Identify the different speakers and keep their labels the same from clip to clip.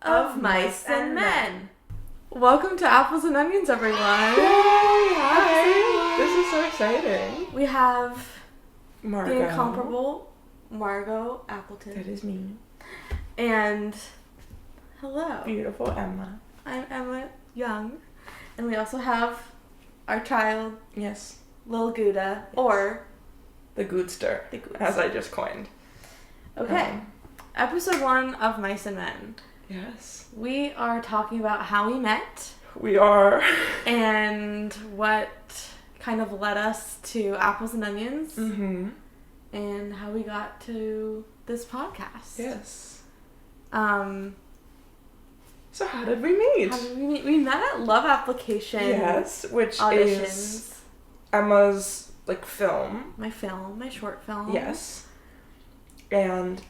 Speaker 1: of Mice and Men. Welcome to Apples and Onions, everyone.
Speaker 2: Yay! Hi! This is so exciting.
Speaker 1: We have
Speaker 2: Margot.
Speaker 1: the incomparable Margot Appleton.
Speaker 2: That is me.
Speaker 1: And hello.
Speaker 2: Beautiful Emma.
Speaker 1: I'm Emma Young. And we also have our child,
Speaker 2: Yes.
Speaker 1: Lil Gouda, or
Speaker 2: The Goodster,
Speaker 1: the Goose.
Speaker 2: as I just coined.
Speaker 1: Okay. Episode 1 of Mice and Men.
Speaker 2: Yes.
Speaker 1: We are talking about how we met
Speaker 2: We are.
Speaker 1: and what kind of led us to Apples and Onions
Speaker 2: Mm-hmm.
Speaker 1: and how we got to this podcast.
Speaker 2: Yes.
Speaker 1: So
Speaker 2: So how did we meet?
Speaker 1: how did we meet? We met at Love Application.
Speaker 2: Yes, which
Speaker 1: Auditions.
Speaker 2: is Emma's, film.
Speaker 1: My film, my short film.
Speaker 2: Yes. And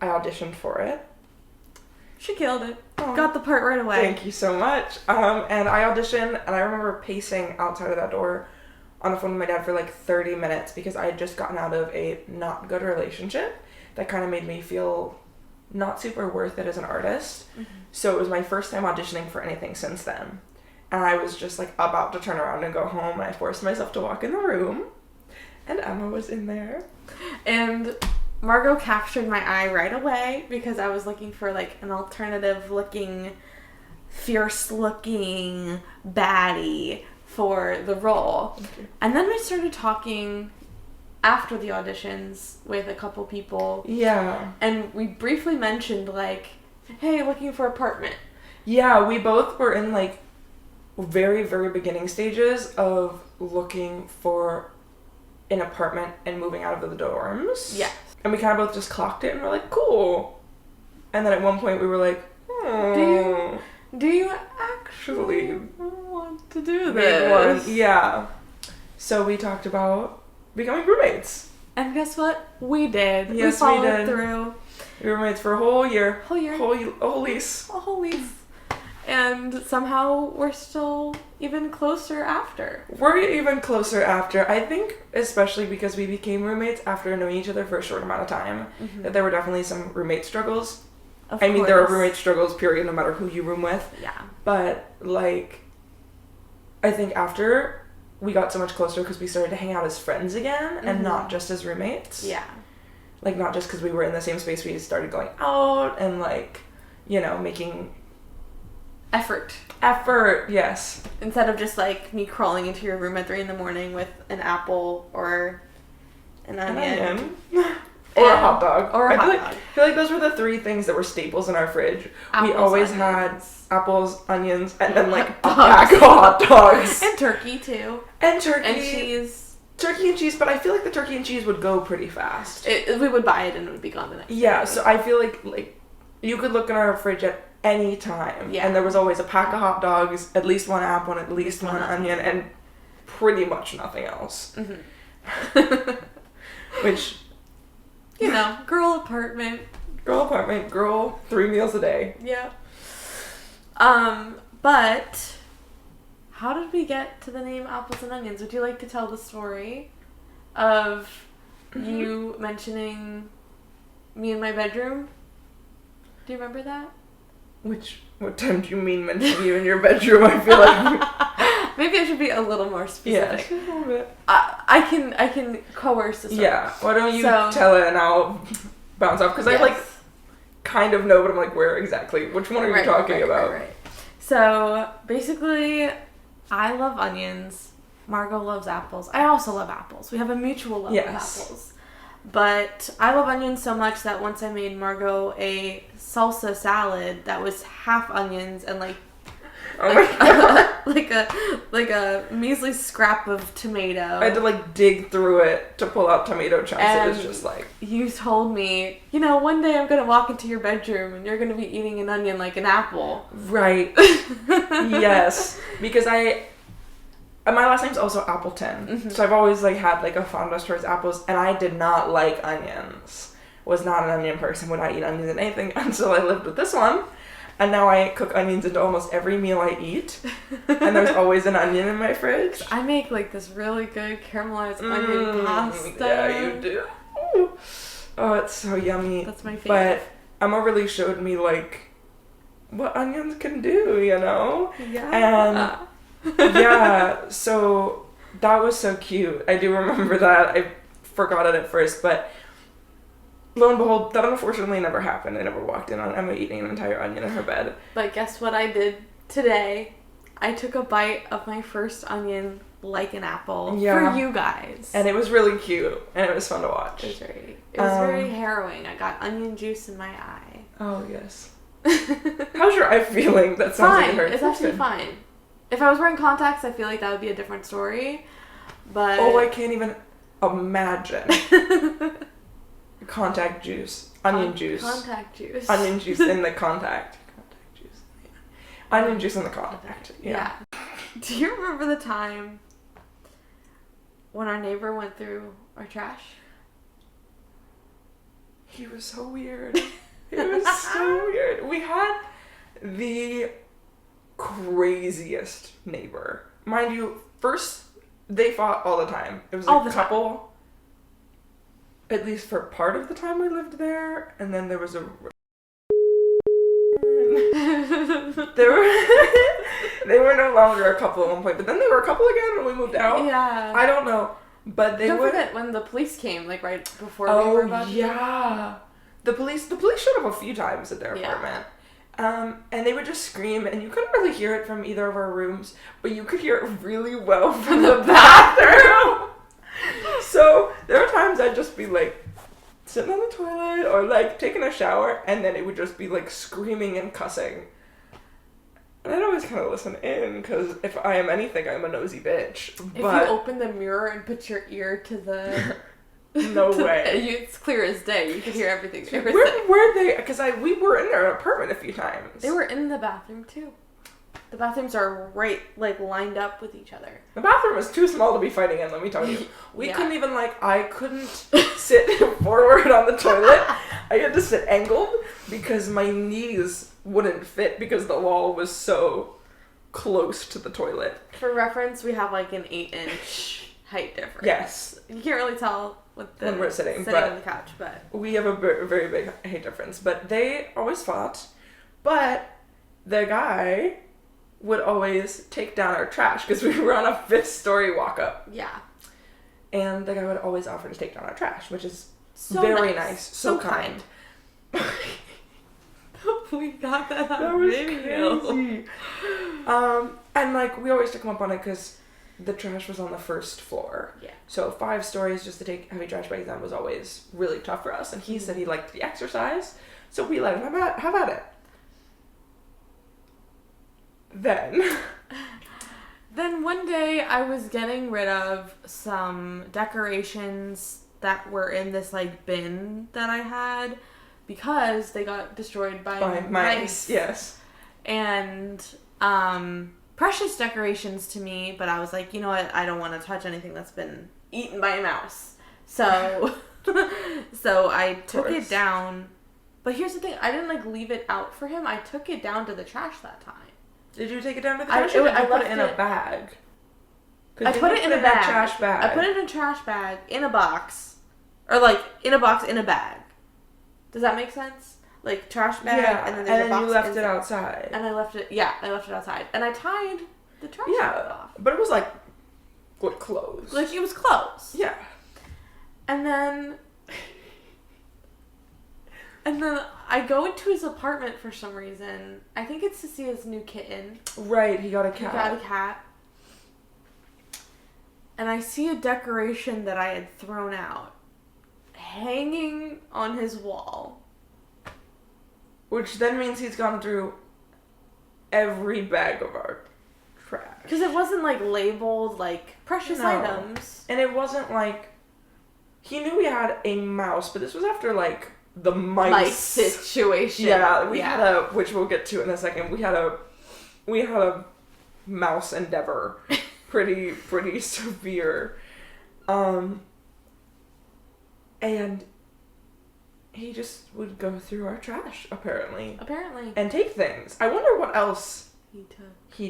Speaker 2: I auditioned for it.
Speaker 1: She killed it.
Speaker 2: Aw.
Speaker 1: Got the part right away.
Speaker 2: Thank you so much. And I auditioned, and I remember pacing outside of that door on the phone with my dad for 30 minutes because I had just gotten out of a not good relationship that kind of made me feel not super worth it as an artist.
Speaker 1: Mhm.
Speaker 2: So it was my first time auditioning for anything since then. And I was just about to turn around and go home, and I forced myself to walk in the room, and Emma was in there.
Speaker 1: And Margot captured my eye right away because I was looking for an alternative looking, fierce looking baddie for the role.
Speaker 2: Okay.
Speaker 1: And then we started talking after the auditions with a couple people,
Speaker 2: Yeah.
Speaker 1: and we briefly mentioned hey, looking for apartment.
Speaker 2: Yeah, we both were in very, very beginning stages of looking for an apartment and moving out of the dorms.
Speaker 1: Yeah.
Speaker 2: And we kind of both just clocked it and we're cool. And then at one point we were
Speaker 1: Do you actually want to do this?
Speaker 2: Yeah. So we talked about becoming roommates.
Speaker 1: And guess what? We did.
Speaker 2: Yes, we
Speaker 1: followed
Speaker 2: did.
Speaker 1: through.
Speaker 2: We were roommates for a whole year.
Speaker 1: Whole year.
Speaker 2: A whole lease.
Speaker 1: A whole lease. And somehow we're still even closer after.
Speaker 2: We're even closer after. I think especially because we became roommates after knowing each other for a short amount of time, that there were definitely some roommate struggles.
Speaker 1: Of
Speaker 2: I mean, there are
Speaker 1: course.
Speaker 2: roommate struggles, period, no matter who you room with.
Speaker 1: Yeah.
Speaker 2: But, I think after we got so much closer because we started to hang out as friends again and not just as roommates.
Speaker 1: Yeah.
Speaker 2: Not just because we were in the same space, we started going out and, making
Speaker 1: Effort.
Speaker 2: effort. Yes.
Speaker 1: Instead of just me crawling into your room at 3 a.m. with an apple or an onion.
Speaker 2: Or a hot dog.
Speaker 1: Or a hot dog.
Speaker 2: I feel like those were the 3 things that were staples in our fridge.
Speaker 1: Apples,
Speaker 2: we always
Speaker 1: onions.
Speaker 2: had apples, onions, and then a
Speaker 1: Hot
Speaker 2: pack
Speaker 1: dogs.
Speaker 2: of hot dogs.
Speaker 1: And turkey too.
Speaker 2: And turkey.
Speaker 1: And cheese.
Speaker 2: Turkey and cheese, but I feel like the turkey and cheese would go pretty fast.
Speaker 1: We would buy it and it would be gone the next
Speaker 2: Yeah,
Speaker 1: day.
Speaker 2: so I feel like you could look in our fridge at any time,
Speaker 1: Yeah.
Speaker 2: and there was always a pack of hot dogs, at least one apple, and at least one onion, and pretty much nothing else.
Speaker 1: Mm-hmm.
Speaker 2: Which,
Speaker 1: girl apartment.
Speaker 2: girl apartment, girl 3 meals a day.
Speaker 1: Yeah. But how did we get to the name Apples and Onions? Would you like to tell the story of you mentioning me in my bedroom? Do you remember that?
Speaker 2: What time do you mean mention you in your bedroom? I feel like
Speaker 1: Maybe I should be a little more specific.
Speaker 2: yes, a little bit.
Speaker 1: I can coerce the story.
Speaker 2: Yeah, why don't you
Speaker 1: So-
Speaker 2: tell it and I'll bounce off, because I
Speaker 1: Yes.
Speaker 2: kind of know, but I'm where exactly? Which one are you talking about?
Speaker 1: Right. So basically, I love onions. Margot loves apples. I also love apples. We have a mutual love of
Speaker 2: Yes.
Speaker 1: apples. But I love onions so much that once I made Margot a salsa salad that was half onions and
Speaker 2: Oh my god.
Speaker 1: like a measly scrap of tomato.
Speaker 2: I had to dig through it to pull out tomato chunks. It was
Speaker 1: And
Speaker 2: just
Speaker 1: you told me, one day I'm gonna walk into your bedroom and you're gonna be eating an onion like an apple.
Speaker 2: right. Yes, because my last name's also Appleton, so I've always had a fondness towards apples, and I did not like onions. Was not an onion person. Would not eat onions in anything until I lived with this one. And now I cook onions into almost every meal I eat. And there's always an onion in my fridge.
Speaker 1: I make this really good caramelized onion pasta.
Speaker 2: Yeah, you do. Oh, it's so yummy.
Speaker 1: That's my favorite.
Speaker 2: But Emma really showed me what onions can do, you know?
Speaker 1: Yeah.
Speaker 2: Yeah, so that was so cute. I do remember that. I forgot it at first, but lo and behold, that unfortunately never happened. I never walked in on Emma eating an entire onion in her bed.
Speaker 1: But guess what I did today? I took a bite of my first onion like an apple for you guys.
Speaker 2: And it was really cute, and it was fun to watch.
Speaker 1: It was very harrowing. I got onion juice in my eye.
Speaker 2: Oh, yes. How's your eye feeling? That sounds
Speaker 1: fine.
Speaker 2: like it hurts.
Speaker 1: It's actually fine. If I was wearing contacts, I feel like that would be a different story. But
Speaker 2: oh, I can't even imagine. Contact juice. Onion juice.
Speaker 1: Contact juice.
Speaker 2: Onion juice in the contact. Contact juice. Yeah. Onion juice in the contact. Yeah.
Speaker 1: Do you remember the time when our neighbor went through our trash?
Speaker 2: He was so weird. It was so weird. We had the craziest neighbor. Mind you, first, they fought all the time. It was
Speaker 1: all
Speaker 2: a
Speaker 1: the
Speaker 2: couple,
Speaker 1: time.
Speaker 2: At least for part of the time we lived there, and then there was a... they were no longer a couple at one point, but then they were a couple again when we moved out.
Speaker 1: Yeah.
Speaker 2: I don't know, but they
Speaker 1: Don't forget when the police came, like right before we were about to
Speaker 2: yeah. The police showed up a few times at their apartment. And they would just scream, and you couldn't really hear it from either of our rooms, but you could hear it really well from the bathroom. So there were times I'd just be like sitting on the toilet or like taking a shower, and then it would just be like screaming and cussing. And I'd always kind of listen in, because if I am anything, I'm a nosy bitch.
Speaker 1: If
Speaker 2: but
Speaker 1: you open the mirror and put your ear to the...
Speaker 2: no way.
Speaker 1: It's clear as day. You could hear everything.
Speaker 2: Where were they? Because we were in their apartment a few times.
Speaker 1: They were in the bathroom too. The bathrooms are right, like, lined up with each other.
Speaker 2: The bathroom was too small to be fighting in, let me tell you. We couldn't even, I couldn't sit forward on the toilet. I had to sit angled because my knees wouldn't fit because the wall was so close to the toilet.
Speaker 1: For reference, we have, like, an 8-inch height difference.
Speaker 2: Yes.
Speaker 1: You can't really tell when
Speaker 2: we're sitting
Speaker 1: on the couch, but...
Speaker 2: We have a very big height difference. But they always fought. But the guy would always take down our trash because we were on a 5th-story walk-up.
Speaker 1: Yeah.
Speaker 2: And the guy would always offer to take down our trash, which is
Speaker 1: so
Speaker 2: very nice. So kind.
Speaker 1: We got that on
Speaker 2: That was
Speaker 1: video.
Speaker 2: crazy. And, we always took him up on it because the trash was on the 1st floor.
Speaker 1: Yeah.
Speaker 2: So 5 stories just to take heavy trash bags down was always really tough for us. And he said he liked the exercise, so we let him have at it.
Speaker 1: Then one day I was getting rid of some decorations that were in this bin that I had because they got destroyed by mice.
Speaker 2: Yes.
Speaker 1: And precious decorations to me, but I was like, you know what, I don't want to touch anything that's been eaten by a mouse. So so I took it down. But here's the thing, I didn't leave it out for him. I took it down to the trash that time.
Speaker 2: Did you take it down to the trash? Or did you put it in a bag?
Speaker 1: I put it in a bag.
Speaker 2: Trash bag.
Speaker 1: I put it in a trash bag in a box, or in a box in a bag. Does that make sense? Trash bag, and then there's a box.
Speaker 2: And you left it outside.
Speaker 1: And I left it. Yeah, I left it outside, and I tied the trash bag off.
Speaker 2: But it was closed.
Speaker 1: It was closed.
Speaker 2: Yeah.
Speaker 1: And then I go into his apartment for some reason. I think it's to see his new kitten.
Speaker 2: Right, he got a cat.
Speaker 1: And I see a decoration that I had thrown out hanging on his wall.
Speaker 2: Which then means he's gone through every bag of our trash.
Speaker 1: Because it wasn't labeled precious items.
Speaker 2: And it wasn't he knew we had a mouse, but this was after the mice
Speaker 1: situation.
Speaker 2: Yeah, we had a, which we'll get to in a second. We had a mouse endeavor, pretty severe, and he just would go through our trash apparently, and take things. I wonder what else he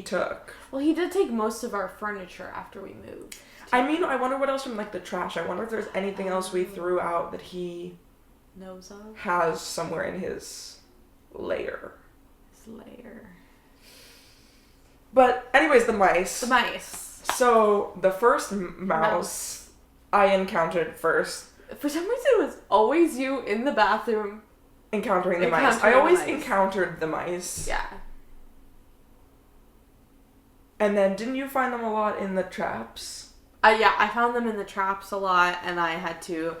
Speaker 2: took.
Speaker 1: Well, he did take most of our furniture after we moved.
Speaker 2: I wonder what else from the trash. I wonder if there's anything else we threw out that he
Speaker 1: knows of,
Speaker 2: has somewhere in his lair.
Speaker 1: Slayer.
Speaker 2: But anyways, the mice.
Speaker 1: The mice.
Speaker 2: So the first mouse I encountered first.
Speaker 1: For some reason, it was always you in the bathroom.
Speaker 2: Encountering the mice. I always encountered the mice.
Speaker 1: Yeah.
Speaker 2: And then didn't you find them a lot in the traps?
Speaker 1: Yeah, I found them in the traps a lot, and I had to.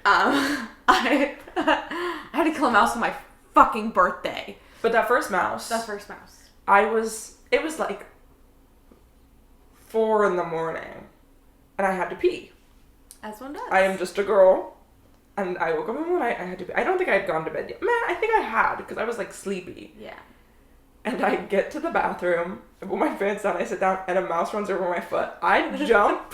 Speaker 1: I had to kill a mouse on my fucking birthday.
Speaker 2: But that first mouse. It was like 4 a.m, and I had to pee.
Speaker 1: As one does.
Speaker 2: I am just a girl, and I woke up in the night. I had to pee. I don't think I had gone to bed yet. Man, I think I had because I was like sleepy.
Speaker 1: Yeah.
Speaker 2: And I get to the bathroom, I put my pants down, I sit down, and a mouse runs over my foot. I jump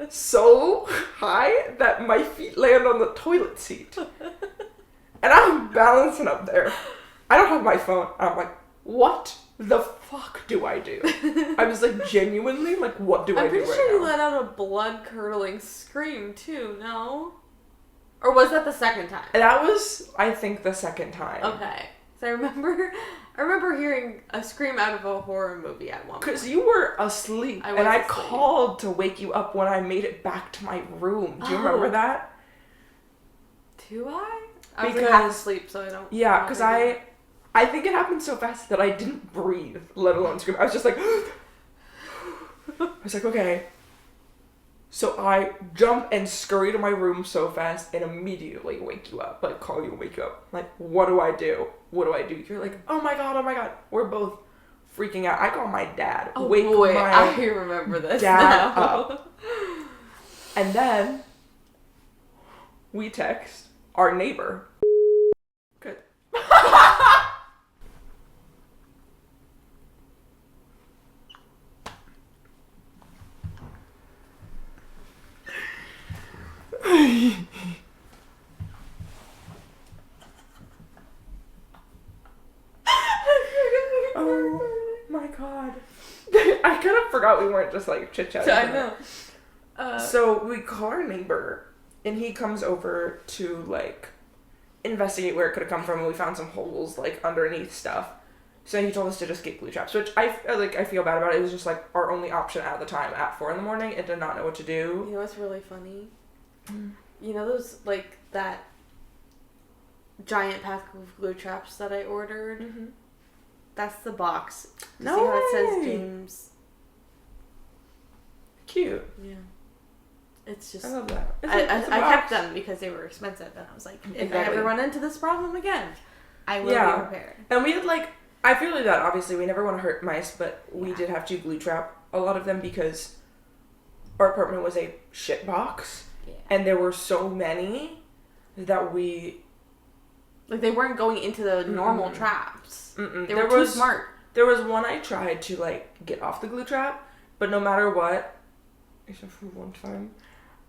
Speaker 2: so high that my feet land on the toilet seat. And I'm balancing up there. I don't have my phone. I'm like, what the fuck do I do? I was like, genuinely, like, what do I do right now?
Speaker 1: I'm pretty sure you let out a blood-curdling scream, too, no? Or was that the second time?
Speaker 2: That was, I think, the second time.
Speaker 1: Okay. So I remember hearing a scream out of a horror movie at one point.
Speaker 2: Because you were asleep, and I called to wake you up when I made it back to my room. Do you remember that?
Speaker 1: Do I? I was like half asleep, so I don't...
Speaker 2: Yeah, because I think it happened so fast that I didn't breathe, let alone scream. I was just like... I was like, okay. So I jump and scurry to my room so fast and immediately wake you up. Like, call you and wake you up. Like, what do I do? What do I do? You're like, oh my god. We're both freaking out. I call my dad.
Speaker 1: Oh boy, I remember this
Speaker 2: dad
Speaker 1: now.
Speaker 2: Up. And then we text our neighbor. Good. Oh my god. I kind of forgot we weren't just like chit-chatting.
Speaker 1: I know.
Speaker 2: So we call our neighbor, and he comes over to like investigate where it could have come from, and we found some holes like underneath stuff. So he told us to just get glue traps, which I feel bad about it. It was just like our only option at the time at 4 a.m, and did not know what to do.
Speaker 1: You know what's really funny? You know those like that giant pack of glue traps that I ordered?
Speaker 2: Mm-hmm.
Speaker 1: That's the box.
Speaker 2: No
Speaker 1: See how it
Speaker 2: way.
Speaker 1: says James?
Speaker 2: Cute.
Speaker 1: Yeah. It's just...
Speaker 2: I love that.
Speaker 1: I kept them because they were expensive, and I was like, if I ever run into this problem again, I will be prepared.
Speaker 2: And we had like... I feel like that, obviously, we never want to hurt mice, but we did have to glue trap a lot of them because our apartment was a shit box, and there were so many that we...
Speaker 1: Like, they weren't going into the normal traps.
Speaker 2: Mm-mm.
Speaker 1: They were too smart.
Speaker 2: There was one I tried to, like, get off the glue trap, but no matter what, except for one time,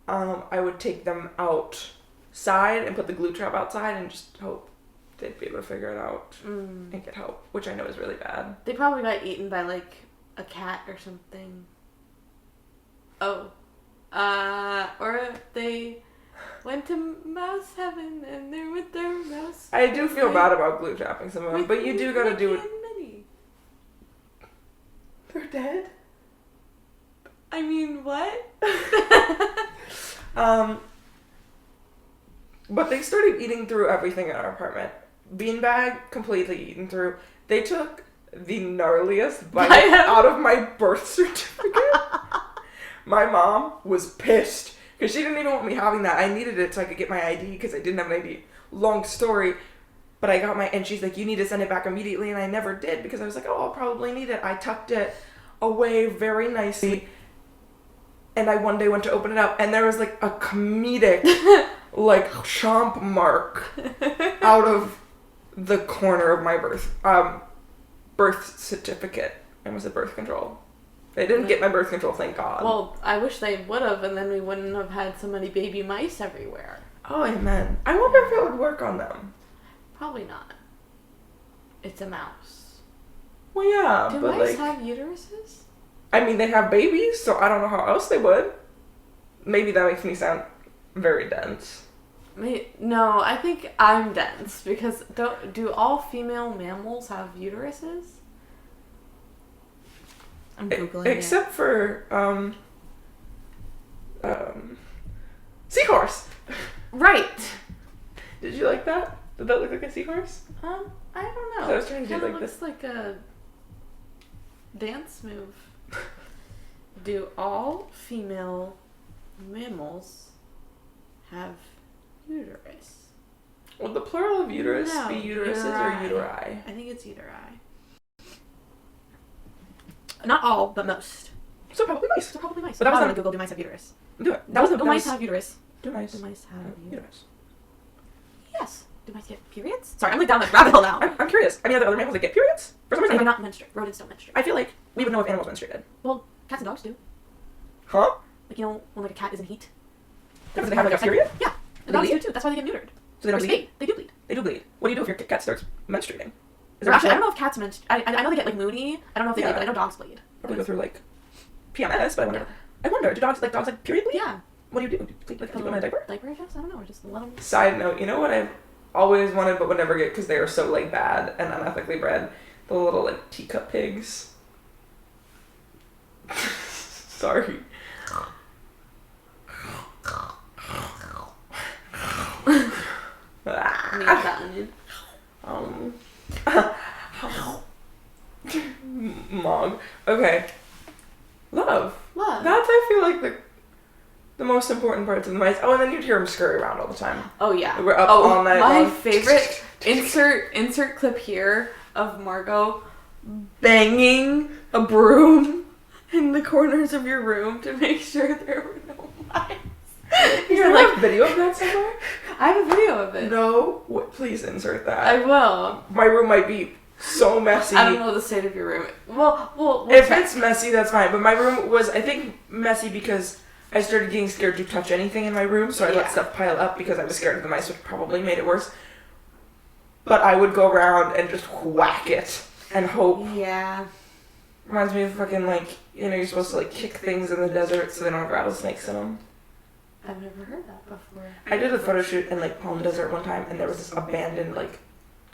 Speaker 2: I would take them outside and put the glue trap outside and just hope they'd be able to figure it out and get help, which I know is really bad.
Speaker 1: They probably got eaten by, like, a cat or something. Oh. Or they went to mouse heaven and they're with their mouse.
Speaker 2: I do feel bad about glue trapping some of them, but you do gotta do it. They're dead?
Speaker 1: I mean, what?
Speaker 2: But they started eating through everything in our apartment. Beanbag, completely eaten through. They took the gnarliest bite out of my birth certificate. My mom was pissed because she didn't even want me having that. I needed it so I could get my ID because I didn't have an ID. Long story. But I got and she's like, you need to send it back immediately. And I never did because I was like, oh, I'll probably need it. I tucked it away very nicely. And I one day went to open it up and there was like a comedic like chomp mark out of the corner of my birth certificate. And was it birth control? They didn't get my birth control, thank God.
Speaker 1: Well, I wish they would have, and then we wouldn't have had so many baby mice everywhere.
Speaker 2: Oh, amen. I wonder if it would work on them.
Speaker 1: Probably not. It's a mouse.
Speaker 2: Well, yeah,
Speaker 1: Do
Speaker 2: but
Speaker 1: mice have uteruses?
Speaker 2: I mean, they have babies, so I don't know how else they would. Maybe that makes me sound very dense.
Speaker 1: No, I think I'm dense because do all female mammals have uteruses? I'm googling
Speaker 2: except for seahorse.
Speaker 1: Right.
Speaker 2: Did you like that? Did that look like a seahorse?
Speaker 1: I don't know.
Speaker 2: I was trying to do
Speaker 1: Kinda
Speaker 2: like
Speaker 1: looks
Speaker 2: this.
Speaker 1: like a dance move. Do all female mammals have uterus?
Speaker 2: Would the plural of uterus
Speaker 1: No,
Speaker 2: be uteruses or uteri?
Speaker 1: I think it's uteri. Not all, but most.
Speaker 2: So probably mice.
Speaker 1: So probably mice.
Speaker 2: But that was
Speaker 1: I'm
Speaker 2: not
Speaker 1: gonna Google, do mice have uterus?
Speaker 2: Do it.
Speaker 1: Do mice have uterus?
Speaker 2: Do mice.
Speaker 1: Do mice have uterus?
Speaker 2: Uterus.
Speaker 1: Yes. Do mice get periods? Sorry, I'm like down the rabbit hole now.
Speaker 2: I'm curious. Any other mammals that get periods? For some
Speaker 1: They
Speaker 2: reason,
Speaker 1: do not menstruate. Rodents don't menstruate.
Speaker 2: I feel like we would know if animals menstruated.
Speaker 1: Well, cats and dogs do.
Speaker 2: Huh?
Speaker 1: Like, you know, when like a cat is in heat.
Speaker 2: Yeah, do they have like a period?
Speaker 1: Yeah.
Speaker 2: Do
Speaker 1: And
Speaker 2: they
Speaker 1: dogs do
Speaker 2: bleed?
Speaker 1: too. That's why they get neutered.
Speaker 2: So they don't
Speaker 1: Or
Speaker 2: bleed?
Speaker 1: They do bleed.
Speaker 2: They do bleed. What do you do if your cat starts menstruating? Is
Speaker 1: Or
Speaker 2: there
Speaker 1: actually, I
Speaker 2: a
Speaker 1: don't know if cats menstruate. I know they get like moody. I don't know if they bleed,
Speaker 2: Yeah.
Speaker 1: but I know dogs bleed.
Speaker 2: Probably go through like PMS, but I wonder, do dogs like period bleed?
Speaker 1: Yeah.
Speaker 2: What do you do? Do you bleed like in a diaper?
Speaker 1: Diaper, I guess? I don't know. Or just let them.
Speaker 2: Side note, you know what I've always wanted but would never get because they are so like bad and unethically bred? The little like teacup pigs. Sorry.
Speaker 1: that onion.
Speaker 2: Mog. Okay. Love.
Speaker 1: Love.
Speaker 2: That's, I feel like, the most important parts of the mice. Oh, and then you'd hear them scurry around all the time.
Speaker 1: Oh yeah.
Speaker 2: We're up all night
Speaker 1: my
Speaker 2: long.
Speaker 1: favorite insert clip here of Margot banging a broom in the corners of your room to make sure there were no mice.
Speaker 2: You're like, video of that somewhere?
Speaker 1: I have a video of it.
Speaker 2: No. Please insert that.
Speaker 1: I will.
Speaker 2: My room might be so messy.
Speaker 1: I don't know the state of your room. Well,
Speaker 2: If it's messy, that's fine. But my room was, I think, messy because I started getting scared to touch anything in my room, so I let stuff pile up because I was scared of the mice, which probably made it worse. But I would go around and just whack it and hope.
Speaker 1: Yeah.
Speaker 2: Reminds me of fucking, like, you know, you're supposed to, like, kick things in the desert so they don't have rattlesnakes in them.
Speaker 1: I've never heard that before.
Speaker 2: I did a photo shoot in, like, Palm Desert one time, and there was this abandoned, like,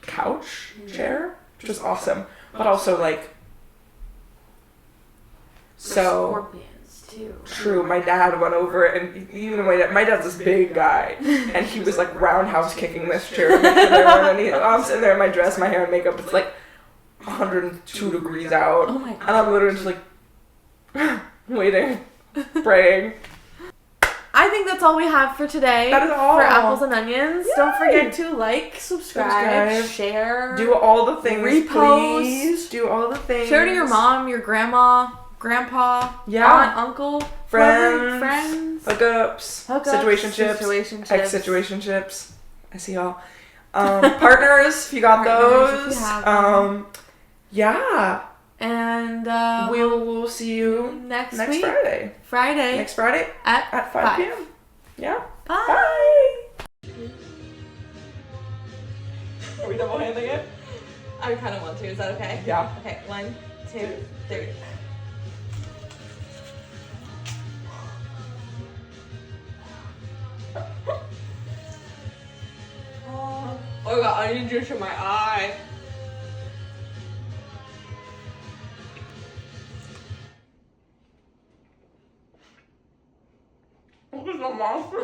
Speaker 2: couch chair, which was awesome. But also, like, so...
Speaker 1: Scorpions, too.
Speaker 2: True, my dad went over it, and even my dad's this big guy, and he was like roundhouse kicking this chair to make sure there weren't any. I'm sitting there in my dress, my hair and makeup, it's like 102 degrees out,
Speaker 1: Oh my god.
Speaker 2: and I'm literally just like waiting, praying.
Speaker 1: I think that's all we have for today.
Speaker 2: That is all.
Speaker 1: For Apples and Onions.
Speaker 2: Yay.
Speaker 1: Don't forget to like, subscribe, share.
Speaker 2: Do all the things,
Speaker 1: Repost.
Speaker 2: please. Do all the things.
Speaker 1: Share to your mom, your grandma, grandpa,
Speaker 2: Yeah.
Speaker 1: aunt, uncle,
Speaker 2: Friends.
Speaker 1: friends.
Speaker 2: Hookups.
Speaker 1: Situationships.
Speaker 2: Ex-situationships. I see y'all. Partners, if you got
Speaker 1: Partners, if
Speaker 2: those.
Speaker 1: you have them.
Speaker 2: Yeah.
Speaker 1: And
Speaker 2: We'll see you
Speaker 1: next
Speaker 2: next
Speaker 1: week.
Speaker 2: Friday. Next Friday
Speaker 1: at
Speaker 2: 5 p.m. Yeah.
Speaker 1: Bye.
Speaker 2: Bye. Are we double handing it?
Speaker 1: I kind of want to. Is that okay?
Speaker 2: Yeah.
Speaker 1: Okay. 1, 2, 3. Oh, I got onion juice in my eye.
Speaker 2: What was the monster?